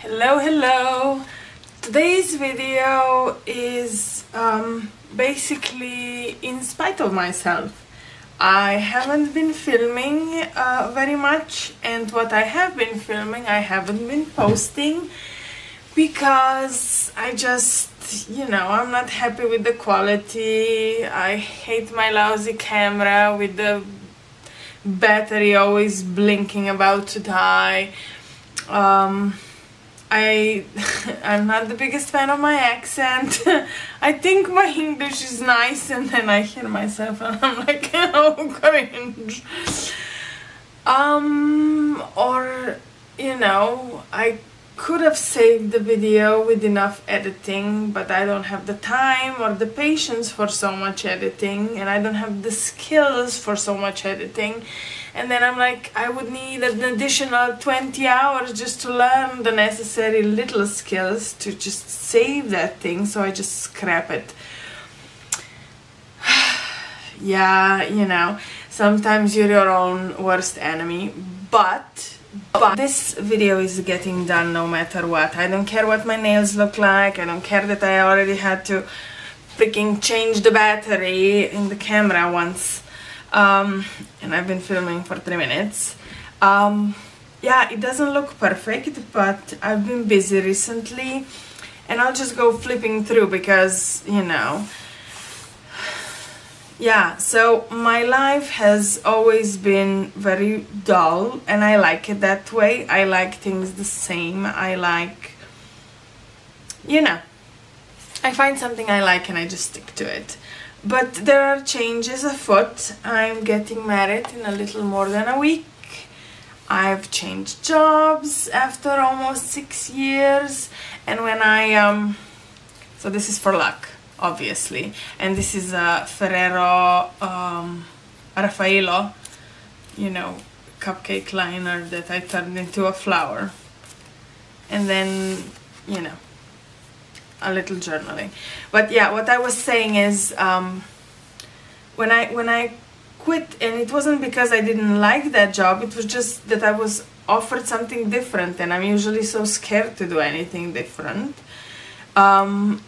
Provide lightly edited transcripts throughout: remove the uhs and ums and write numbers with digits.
Hello. Today's video is basically in spite of myself. I haven't been filming very much, and what I have been filming I haven't been posting because I just, I'm not happy with the quality. I hate my lousy camera with the battery always blinking about to die. I'm not the biggest fan of my accent. I think my English is nice, and then I hear myself and I'm like, oh, cringe. I could have saved the video with enough editing, but I don't have the time or the patience for so much editing, and I don't have the skills for so much editing. And then I'm like, I would need an additional 20 hours just to learn the necessary little skills to just save that thing, so I just scrap it. Yeah, sometimes you're your own worst enemy, but this video is getting done no matter what. I don't care what my nails look like, I don't care that I already had to freaking change the battery in the camera once. And I've been filming for 3 minutes. Yeah, it doesn't look perfect, but I've been busy recently, and I'll just go flipping through because, yeah, so my life has always been very dull, and I like it that way. I like things the same. I like, I find something I like and I just stick to it. But there are changes afoot. I'm getting married in a little more than a week. I've changed jobs after almost 6 years. And when so this is for luck, obviously. And this is a Ferrero Raffaello, cupcake liner that I turned into a flower. And then, a little journaling. But yeah, what I was saying is when I quit, and it wasn't because I didn't like that job, it was just that I was offered something different, and I'm usually so scared to do anything different. And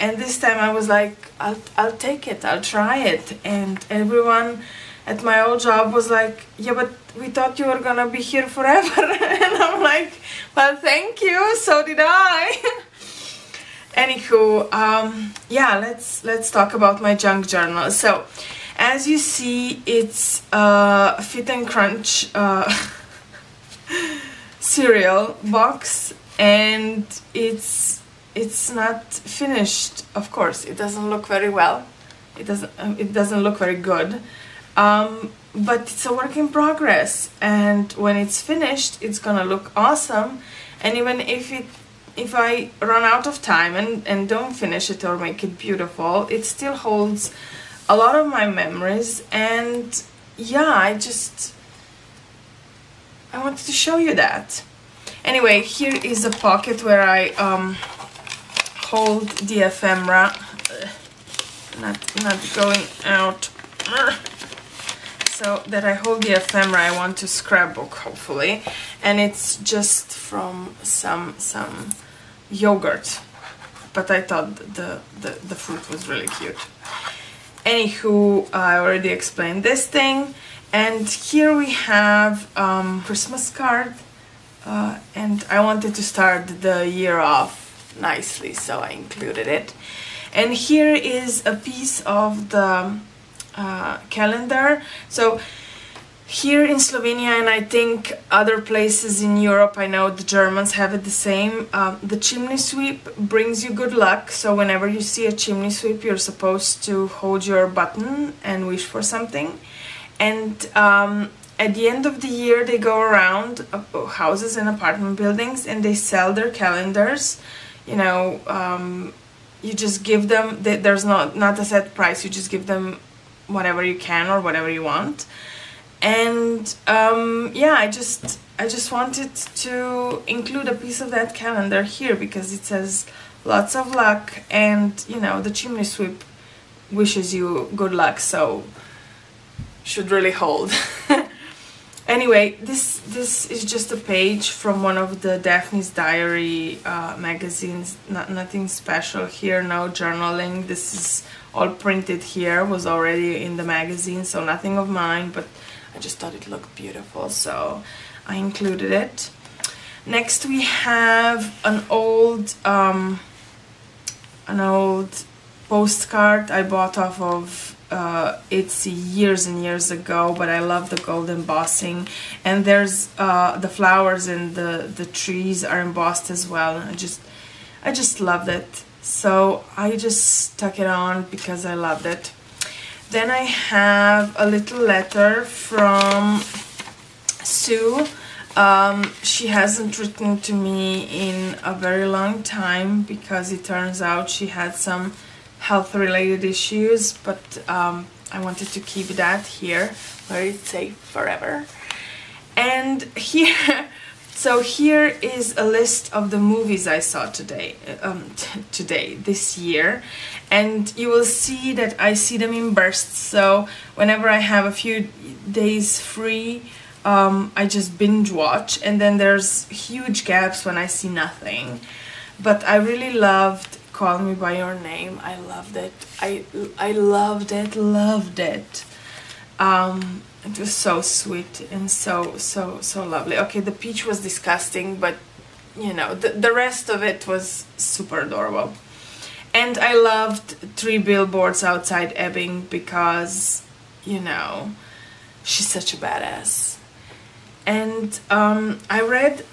this time I was like, I'll take it, I'll try it. And everyone at my old job was like, yeah, but we thought you were gonna be here forever. And I'm like, well, thank you, so did I. Anywho, yeah, let's talk about my junk journal. So, as you see, it's a Fit and Crunch cereal box, and it's not finished. Of course, it doesn't look very well. It doesn't look very good. But it's a work in progress, and when it's finished, it's gonna look awesome. And even if I run out of time and don't finish it or make it beautiful, it still holds a lot of my memories. And yeah, I wanted to show you that. Anyway, here is a pocket where I hold the ephemera, not going out, so that I hold the ephemera I want to scrapbook, hopefully. And it's just from some yogurt, but I thought the fruit was really cute. Anywho, I already explained this thing, and here we have Christmas card, and I wanted to start the year off nicely, so I included it. And here is a piece of the calendar. So here in Slovenia, and I think other places in Europe, I know the Germans have it the same, the chimney sweep brings you good luck. So whenever you see a chimney sweep, you're supposed to hold your button and wish for something. And at the end of the year, they go around houses and apartment buildings, and they sell their calendars. You just give them, there's not a set price, you just give them whatever you can or whatever you want. And yeah, I just wanted to include a piece of that calendar here because it says lots of luck, and the chimney sweep wishes you good luck, so should really hold. Anyway, this is just a page from one of the Daphne's Diary magazines. Nothing special here, no journaling. This is all printed here, was already in the magazine, so nothing of mine, but I just thought it looked beautiful, so I included it. Next we have an old postcard I bought off of Etsy years and years ago, but I love the gold embossing, and there's the flowers and the trees are embossed as well. I just loved it, so I just stuck it on because I loved it. Then I have a little letter from Sue. She hasn't written to me in a very long time because it turns out she had some health-related issues, but I wanted to keep that here where it's safe forever. And here, so here is a list of the movies I saw this year, and you will see that I see them in bursts. So whenever I have a few days free, I just binge watch, and then there's huge gaps when I see nothing. But I really loved Call Me By Your Name. I loved it. I loved it. It was so sweet and so lovely. Okay, the peach was disgusting, but you know, the rest of it was super adorable. And I loved Three Billboards Outside Ebbing because, you know, she's such a badass. And I read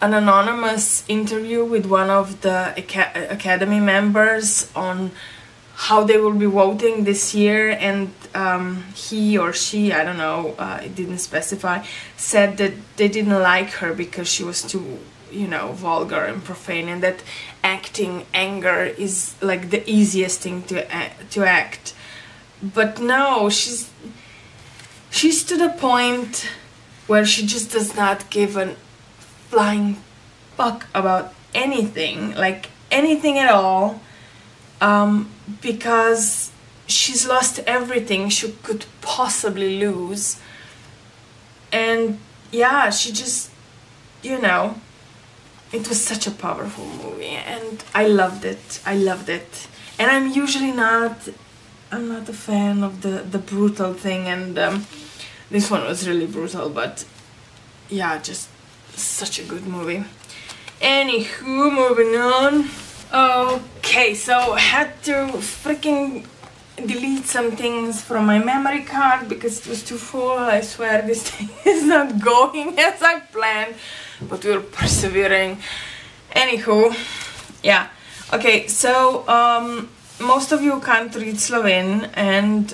an anonymous interview with one of the Academy members on how they will be voting this year, and he or she, I don't know, it didn't specify, said that they didn't like her because she was too, you know, vulgar and profane, and that acting anger is like the easiest thing to act. But no, she's to the point where she just does not give a flying fuck about anything, like anything at all, because she's lost everything she could possibly lose. And yeah, she just, you know, it was such a powerful movie, and I loved it. And I'm usually I'm not a fan of the brutal thing, and this one was really brutal, but yeah, just such a good movie. Anywho, moving on. Okay, so I had to freaking delete some things from my memory card because it was too full. I swear this thing is not going as I planned, but we're persevering. Anywho, yeah. Okay, so most of you can't read Slovene, and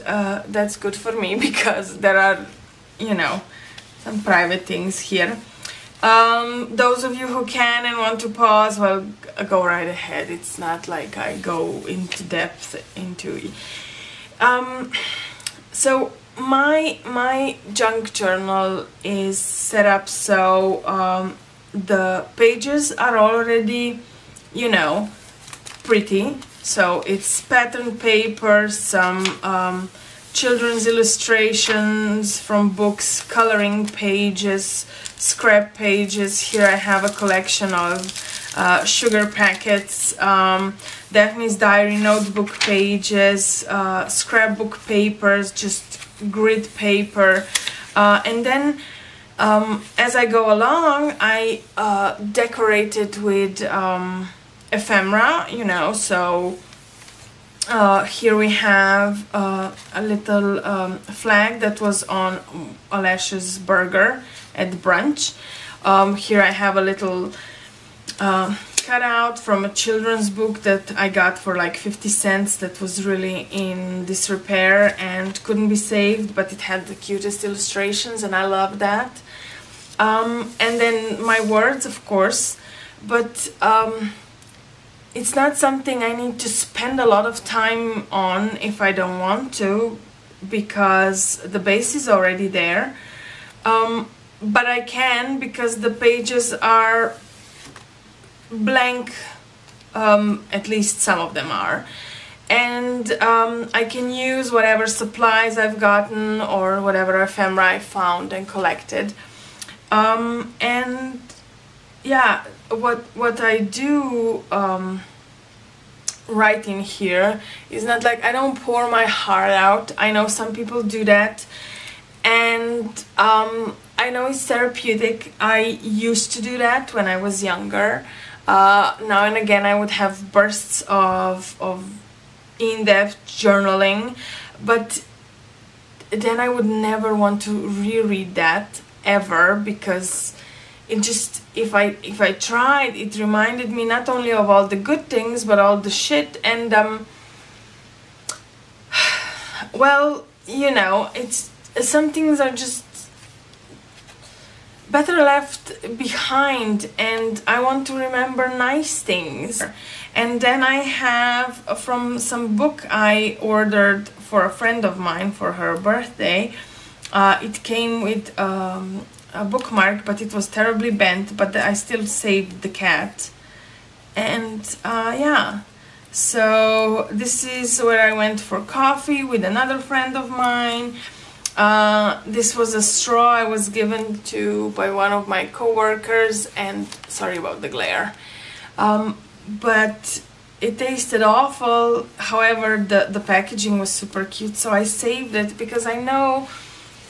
that's good for me because there are, you know, some private things here. Those of you who can and want to pause, well, go right ahead. It's not like I go into depth into it. So my junk journal is set up so the pages are already, you know, pretty. So it's pattern paper, some children's illustrations from books, coloring pages, scrap pages. Here I have a collection of sugar packets, Daphne's Diary notebook pages, scrapbook papers, just grid paper, and then as I go along I decorate it with ephemera, you know. So here we have a little flag that was on Alesh's burger at brunch. Here I have a little cutout from a children's book that I got for like 50 cents that was really in disrepair and couldn't be saved, but it had the cutest illustrations and I love that. And then my words, of course, but it's not something I need to spend a lot of time on if I don't want to, because the base is already there. But I can because the pages are blank, at least some of them are. and I can use whatever supplies I've gotten or whatever ephemera I found and collected. And yeah, what I do write in here is not like, I don't pour my heart out. I know some people do that, and I know it's therapeutic. I used to do that when I was younger. Now and again I would have bursts of in-depth journaling, but then I would never want to reread that ever, because it just, if I tried, it reminded me not only of all the good things but all the shit, and well, you know, it's, some things are just better left behind, and I want to remember nice things. And then I have from some book I ordered for a friend of mine for her birthday. It came with a bookmark, but it was terribly bent, but I still saved the cat. And yeah, so this is where I went for coffee with another friend of mine. This was a straw I was given to by one of my co-workers, and sorry about the glare, but it tasted awful. However, the packaging was super cute, so I saved it, because I know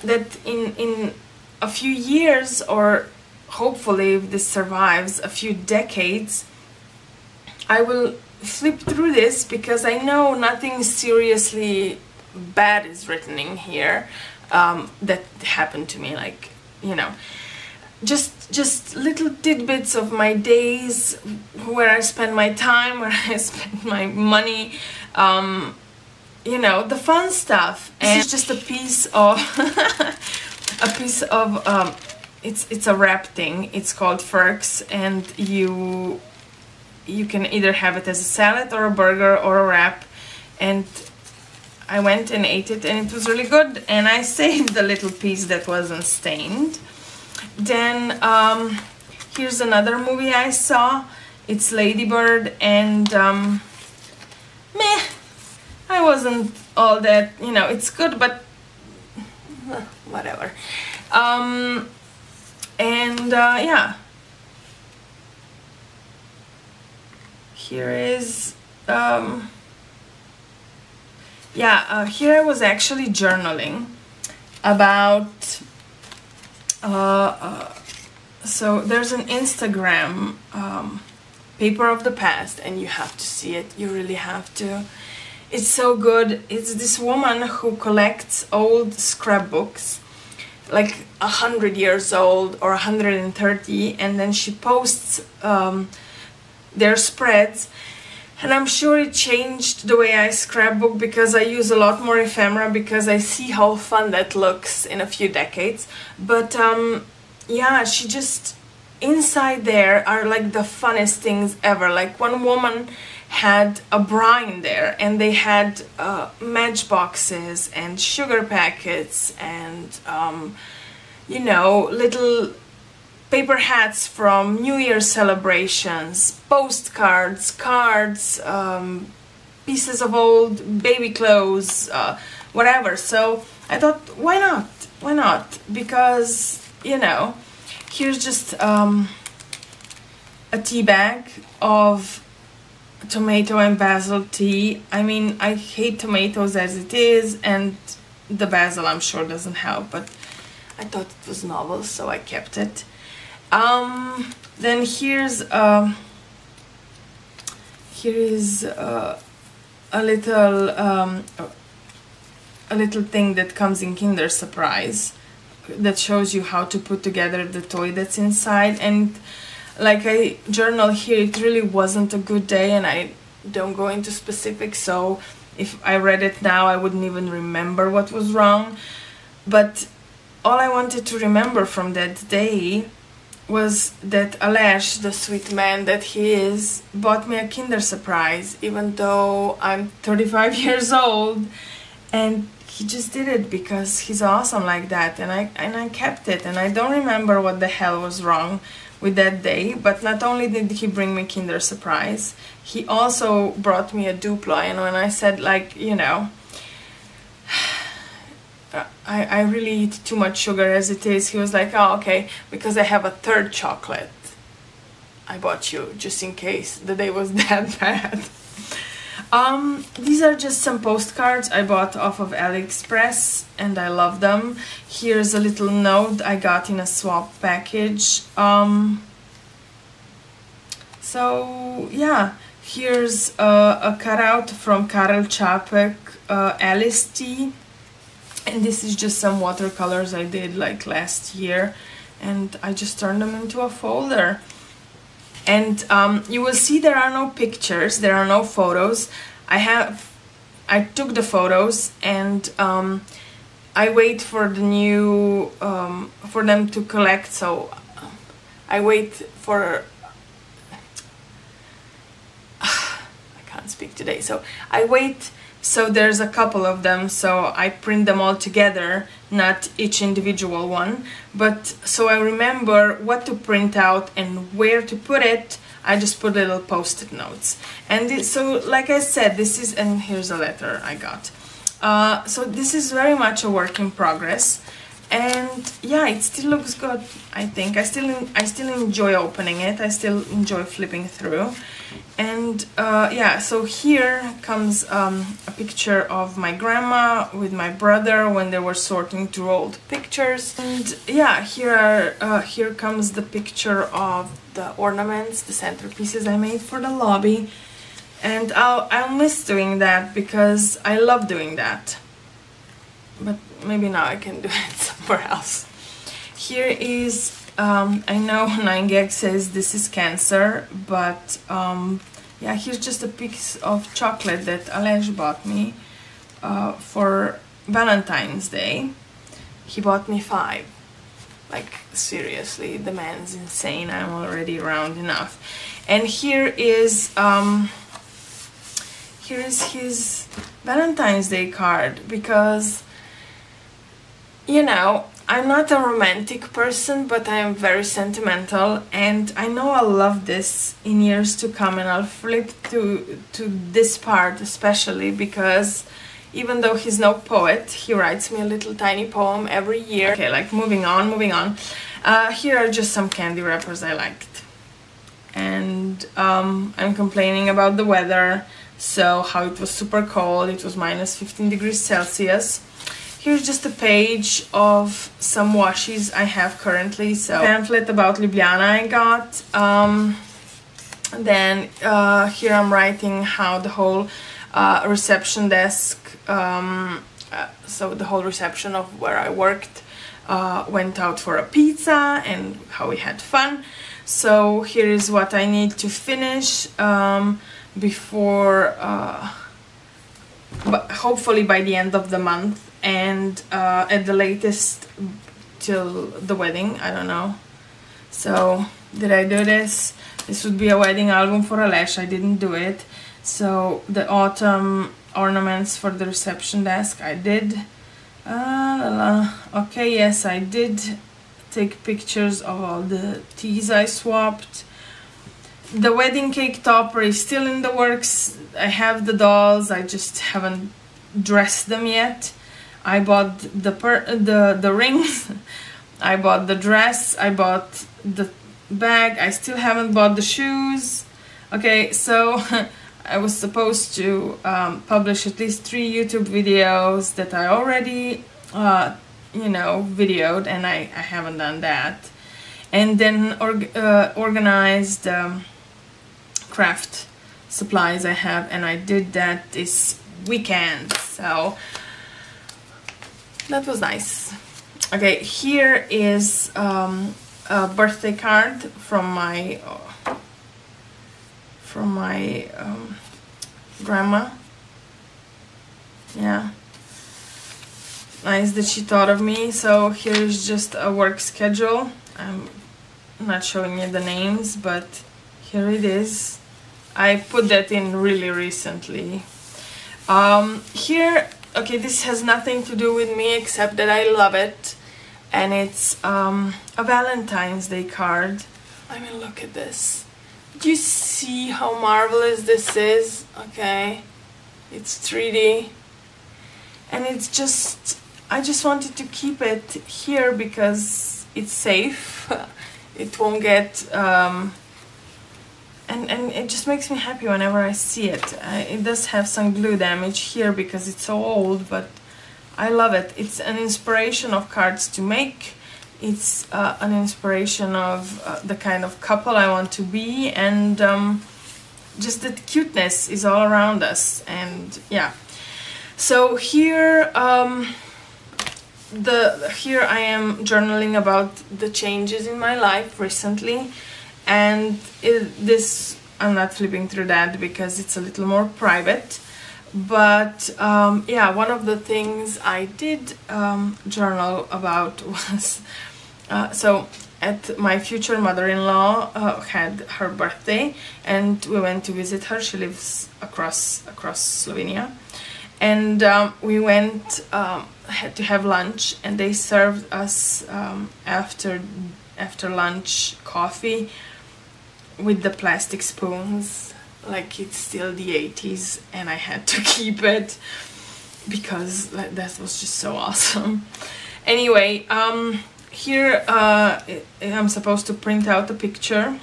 that in a few years, or hopefully if this survives a few decades, I will flip through this, because I know nothing seriously bad is written in here that happened to me, like, you know, just little tidbits of my days, where I spend my time, where I spend my money, you know, the fun stuff. And it's just a piece of it's a wrap thing. It's called Ferks, and you can either have it as a salad or a burger or a wrap, and I went and ate it, and it was really good, and I saved the little piece that wasn't stained. Then here's another movie I saw. It's Lady Bird, and meh, I wasn't all that, you know, it's good, but whatever. And yeah, here is here I was actually journaling about so there's an Instagram paper of the past, and you have to see it, you really have to. It's so good. It's this woman who collects old scrapbooks, like 100 years old or 130, and then she posts their spreads. And I'm sure it changed the way I scrapbook, because I use a lot more ephemera, because I see how fun that looks in a few decades. But yeah, she just, inside there are like the funnest things ever. Like one woman had a bra in there, and they had matchboxes and sugar packets and you know, little paper hats from New Year celebrations, postcards, cards, pieces of old baby clothes, whatever. So I thought, why not? Why not? Because, you know, here's just a tea bag of tomato and basil tea. I mean, I hate tomatoes as it is, and the basil I'm sure doesn't help, but I thought it was novel, so I kept it. Then here's a little thing that comes in Kinder Surprise that shows you how to put together the toy that's inside. And like I journal here, it really wasn't a good day, and I don't go into specifics, so if I read it now I wouldn't even remember what was wrong. But all I wanted to remember from that day was that Aleš, the sweet man that he is, bought me a Kinder Surprise, even though I'm 35 years old, and he just did it because he's awesome like that, and I kept it, and I don't remember what the hell was wrong with that day. But not only did he bring me Kinder Surprise, he also brought me a Duplo, and when I said, like, you know, I really eat too much sugar as it is, he was like, oh, okay, because I have a third chocolate I bought you just in case the day was that bad. These are just some postcards I bought off of AliExpress, and I love them. Here's a little note I got in a swap package. So yeah, here's a cutout from Karel Čapek, Alice Tea, and this is just some watercolors I did like last year, and I just turned them into a folder. And you will see there are no pictures, there are no photos. I took the photos, and I wait for the new, for them to collect, so I wait for, I can't speak today, so I wait, so there's a couple of them, so I print them all together, not each individual one, but so I remember what to print out and where to put it. I just put little post-it notes, and so like I said, this is, and here's a letter I got. So this is very much a work in progress, and yeah, it still looks good. I think I still enjoy opening it. I still enjoy flipping through, and yeah. So here comes a picture of my grandma with my brother when they were sorting through old pictures, and yeah, here comes the picture of the ornaments, the centerpieces I made for the lobby. And I'll miss doing that because I love doing that, but maybe now I can do it somewhere else. Here is, I know 9gag says this is Cancer, but yeah, here's just a piece of chocolate that Aleš bought me for Valentine's Day. He bought me 5. Like, seriously, the man's insane. I'm already round enough. And here is his Valentine's Day card, because, you know, I'm not a romantic person, but I am very sentimental, and I know I'll love this in years to come, and I'll flip to this part especially because even though he's no poet, he writes me a little tiny poem every year. Okay, like moving on. Here are just some candy wrappers I liked. And I'm complaining about the weather, so how it was super cold, it was minus 15 degrees Celsius. Here's just a page of some washes I have currently, so pamphlet about Ljubljana I got. Then here I'm writing how the whole reception desk, so the whole reception of where I worked went out for a pizza and how we had fun. So here is what I need to finish before, but hopefully by the end of the month, and at the latest till the wedding, I don't know. So did I do this? This would be a wedding album for Aleš, I didn't do it. So the autumn ornaments for the reception desk, I did. Okay, yes, I did take pictures of all the teas I swapped. The wedding cake topper is still in the works. I have the dolls, I just haven't dressed them yet. I bought the rings, I bought the dress, I bought the bag, I still haven't bought the shoes. Okay, so I was supposed to publish at least 3 YouTube videos that I already, you know, videoed, and I haven't done that. And then organized craft supplies I have, and I did that this weekend, so that was nice. Okay, here is a birthday card from my grandma. Yeah, nice that she thought of me. So here's just a work schedule. I'm not showing you the names, but here it is. I put that in really recently. Here okay, this has nothing to do with me except that I love it, and it's a Valentine's Day card. I mean, look at this. Do you see how marvelous this is? Okay, it's 3D, and it's just, I just wanted to keep it here because it's safe. It won't get and it just makes me happy whenever I see it. It does have some glue damage here because it's so old, but I love it. It's an inspiration of cards to make. It's an inspiration of the kind of couple I want to be, and just that cuteness is all around us. And yeah, so here here I am journaling about the changes in my life recently, and this, I'm not flipping through that because it's a little more private, but yeah, one of the things I did journal about was so at my future mother-in-law had her birthday, and we went to visit her. She lives across Slovenia, and we went had to have lunch, and they served us after lunch coffee with the plastic spoons, like it's still the 80s, and I had to keep it because that was just so awesome. Anyway, here I'm supposed to print out a picture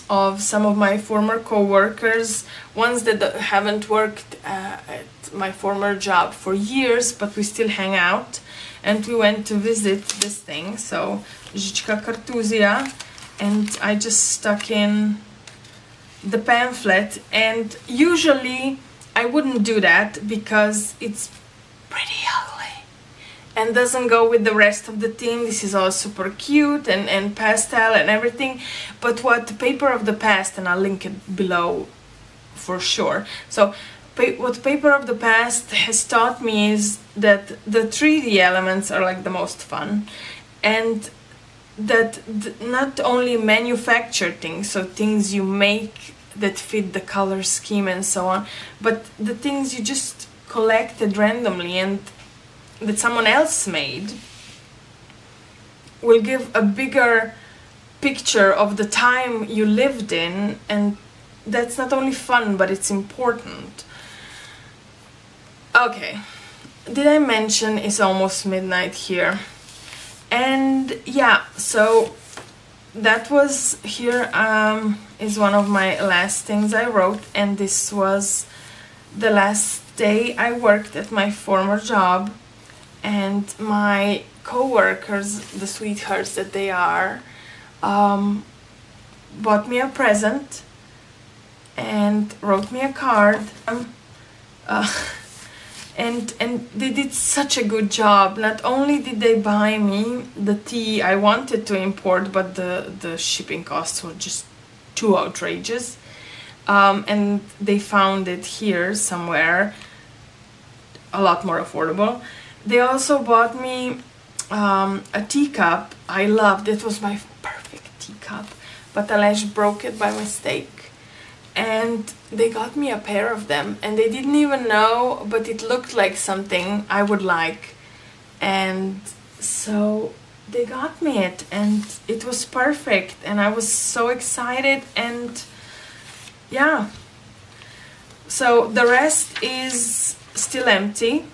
of some of my former co-workers, ones that haven't worked at my former job for years, but we still hang out, and we went to visit this thing, so Žička Kartuzia, and I just stuck in the pamphlet, and usually I wouldn't do that because it's pretty ugly and doesn't go with the rest of the theme. This is all super cute and pastel and everything, but what Paper of the Past, and I'll link it below for sure, so what Paper of the Past has taught me is that the 3D elements are like the most fun, and that not only manufacture things, so things you make that fit the color scheme and so on, but the things you just collected randomly and that someone else made will give a bigger picture of the time you lived in, and that's not only fun, but it's important. Okay, did I mention it's almost midnight here? And yeah, so that was here is one of my last things I wrote, and this was the last day I worked at my former job, and my co-workers, the sweethearts that they are, bought me a present and wrote me a card. And they did such a good job. Not only did they buy me the tea I wanted to import, but the shipping costs were just too outrageous. And they found it here somewhere a lot more affordable. They also bought me a teacup I loved. It was my perfect teacup, but Aleš broke it by mistake. And they got me a pair of them, and they didn't even know, but it looked like something I would like, and so they got me it, and it was perfect, and I was so excited. And yeah, so the rest is still empty,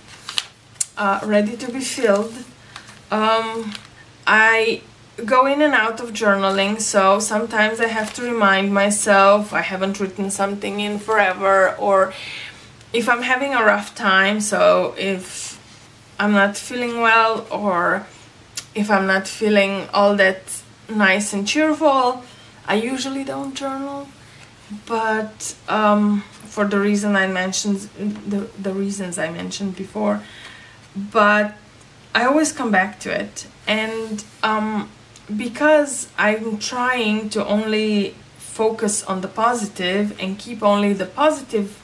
ready to be filled. I go in and out of journaling, so sometimes I have to remind myself I haven't written something in forever, or if I'm having a rough time, so if I'm not feeling well, or if I'm not feeling all that nice and cheerful, I usually don't journal, but for the reason I mentioned, the reasons I mentioned before, but I always come back to it. And because I'm trying to only focus on the positive and keep only the positive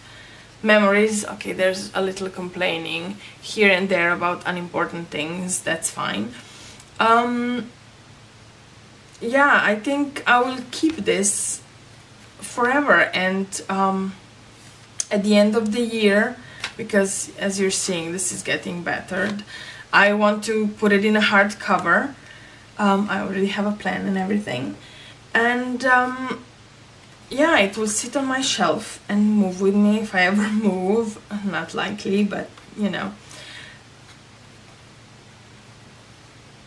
memories, okay, there's a little complaining here and there about unimportant things, that's fine. Yeah, I think I will keep this forever, and at the end of the year because as you're seeing, this is getting battered. I want to put it in a hardcover. I already have a plan and everything, and yeah, it will sit on my shelf and move with me if I ever move. Not likely, but you know.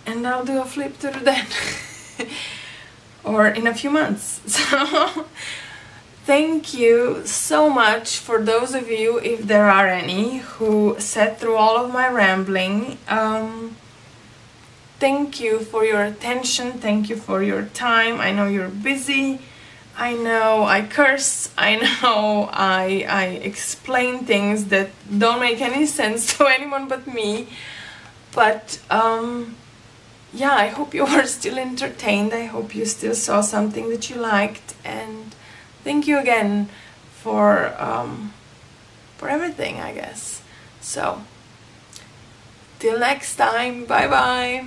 And I'll do a flip through then. Or in a few months. So thank you so much for those of you, if there are any, who sat through all of my rambling. Thank you for your attention, thank you for your time. I know you're busy, I know I curse, I know I explain things that don't make any sense to anyone but me, but yeah, I hope you were still entertained, I hope you still saw something that you liked, and thank you again for everything, I guess. So till next time, bye bye.